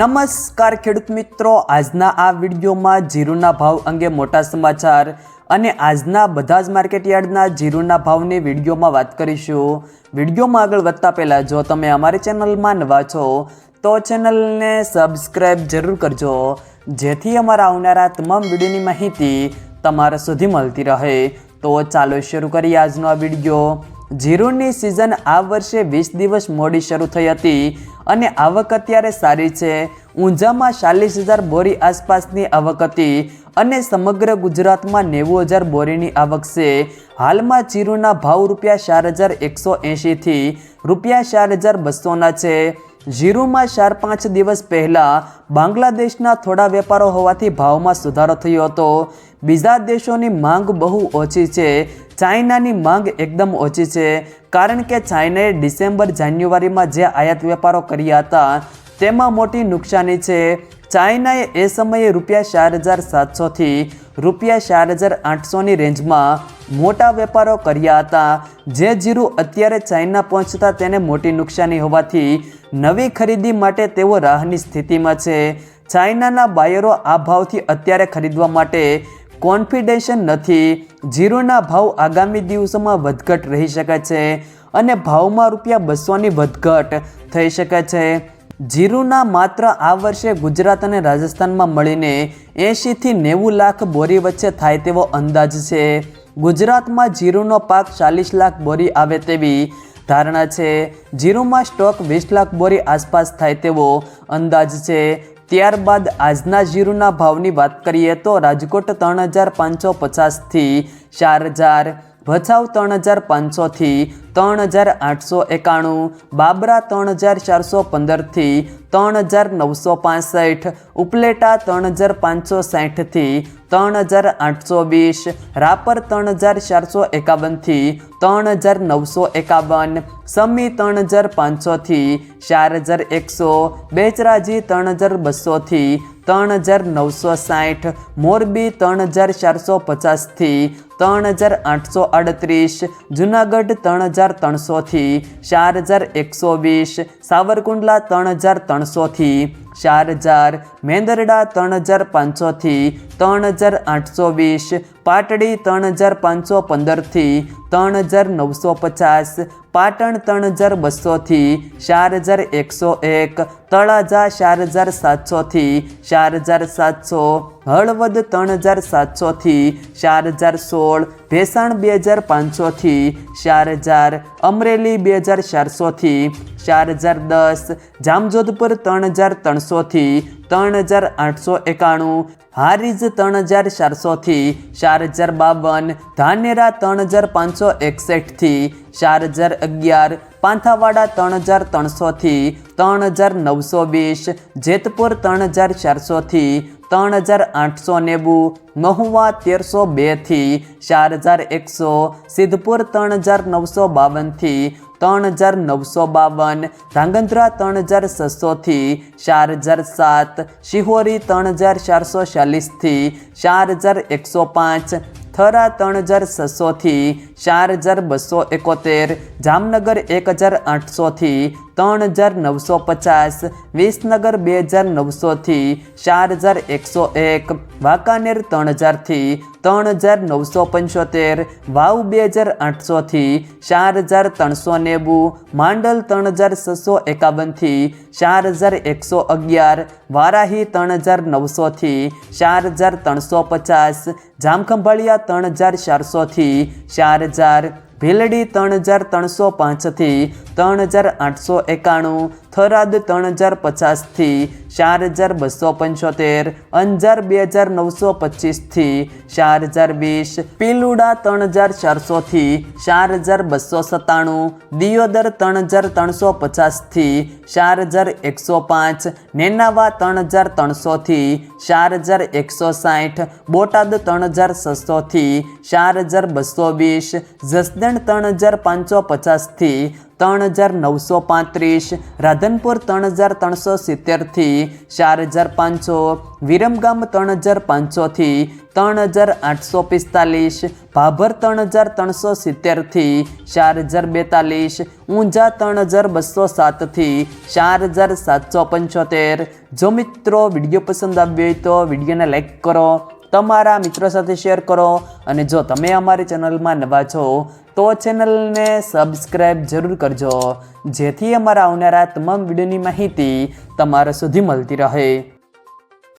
નમસ્કાર ખેડૂત મિત્રો, આજના આ વિડીયોમાં જીરુના ભાવ અંગે મોટા સમાચાર અને આજના બધા જ માર્કેટયાર્ડના જીરુના ભાવની વિડીયોમાં વાત કરીશું। વિડીયોમાં આગળ વધતા પહેલાં જો તમે અમારી ચેનલમાં નવા છો તો ચેનલને સબસ્ક્રાઈબ જરૂર કરજો, જેથી અમારા આવનારા તમામ વિડીયોની માહિતી તમારા સુધી મળતી રહે। તો ચાલો શરૂ કરીએ આજનો આ વિડીયો। જીરુની સિઝન આ વર્ષે 20 દિવસ મોડી શરૂ થઈ હતી અને આવક અત્યારે સારી છે। ઊંઝામાં 40,000 બોરી આસપાસની આવક હતી અને સમગ્ર ગુજરાતમાં 90,000 બોરીની આવક છે। હાલમાં જીરુના ભાવ ₹4,180 થી ₹4,200ના છે। જીરુમાં 4-5 દિવસ પહેલાં બાંગ્લાદેશના થોડા વેપારો હોવાથી ભાવમાં સુધારો થયો હતો। બીજા દેશોની માંગ બહુ ઓછી છે। ચાઇનાની માંગ એકદમ ઓછી છે, કારણ કે ચાઇનાએ ડિસેમ્બર-જાન્યુઆરીમાં જે આયાત વેપારો કર્યા હતા તેમાં મોટી નુકસાની છે। ચાઇનાએ એ સમયે ₹4,700 થી ₹4,800ની રેન્જમાં મોટા વેપારો કર્યા હતા। જે જીરું અત્યારે ચાઇના પહોંચતા તેને મોટી નુકસાની હોવાથી નવી ખરીદી માટે તેઓ રાહની સ્થિતિમાં છે। ચાઇનાના બાયરો આ ભાવથી અત્યારે ખરીદવા માટે કોન્ફિડેશન નથી। જીરુના ભાવ આગામી દિવસોમાં વધઘટ રહી શકે છે અને ભાવમાં ₹200ની વધઘટ થઈ શકે છે। જીરુના માત્ર આ વર્ષે ગુજરાત અને રાજસ્થાનમાં મળીને 80 થી 90 લાખ બોરી વચ્ચે થાય તેવો અંદાજ છે। ગુજરાતમાં જીરુનો પાક 40 લાખ બોરી આવે તેવી ધારણા છે। જીરુમાં સ્ટોક 20 લાખ બોરી આસપાસ થાય તેવો અંદાજ છે। ત્યારબાદ આજના જીરુના ભાવની વાત કરીએ તો રાજકોટ 3,550 થી 4,000, ભચાઉ 3,500 થી 3,891, બાબરા 3,415 થી 3,965, ઉપલેટા 3,560 થી 3,820, રાપર 3,451 થી 3,951, સમી 3,500 થી 4,100, બેચરાજી 3,200 થી 3,960, મોરબી 3,450 થી 3,838, જુનાગઢ 3,300 થી 4,120, સાવરકુંડલા 3,300 થી 4,000, મેંદરડા 3,500 થી 3,820, પાટડી 3,515 થી 3,950, પાટણ 3,200 થી 4,101, તળાજા 4,700 થી 4,700, હળવદ 3,700 થી 4,016, ભેસાણ 2,500 થી 4,000, અમરેલી 2,400 થી 4,010, જામજોધપુર 3,300 થી 3,891, હારીજ 3,400 થી 4,052, ધાનેરા 3,561 થી 4,011, પાંથાવાડા 3,300 થી 3,920, જેતપુર 3,400 થી 3,890, મહુવા 1,302 થી 4,100, સિદ્ધપુર 3,952 થી 3,952, ધાંગધ્રા 3,600 થી 4,007, શિહોરી 3,440 થી 4,105, થરા 3,600 થી 4,271, જામનગર 1,800 થી 3,950, વિસનગર 2,900 થી 4,101, વાંકાનેર 3,000 થી 3,975, વાવ 2,800 થી 4,390, માંડલ 3,651 થી 4,111, વારાહી 3,900 થી 4,350, જામખંભાળિયા 3,400 થી 4,000, ભીલડી 3,305 થી 3,891, થરાદ 3,050 થી 4,275, અંજાર 2,925 થી 4,020, પીલુડા 3,400 થી 4,297, દિયોદર 3,350 થી 4,105, નેનાવા 3,300 થી 4,160, બોટાદ 3,600 થી 4,220, જસદણ 3,550 થી 3935, રાધનપુર 3370 4500, વિરમગામ 3500 3845, ભાભર 3370 4042, ઊંઝા 3207 4775। જો મિત્રો વિડીયો પસંદ આવ્યો હોય તો વિડીયોને લાઈક કરો, તમારા મિત્રો સાથે શેર કરો અને જો તમે અમારી ચેનલમાં નવા છો તો ચેનલને સબસ્ક્રાઈબ જરૂર કરજો, જેથી અમારા આવનારા તમામ વિડીયોની માહિતી તમારા સુધી મળતી રહે।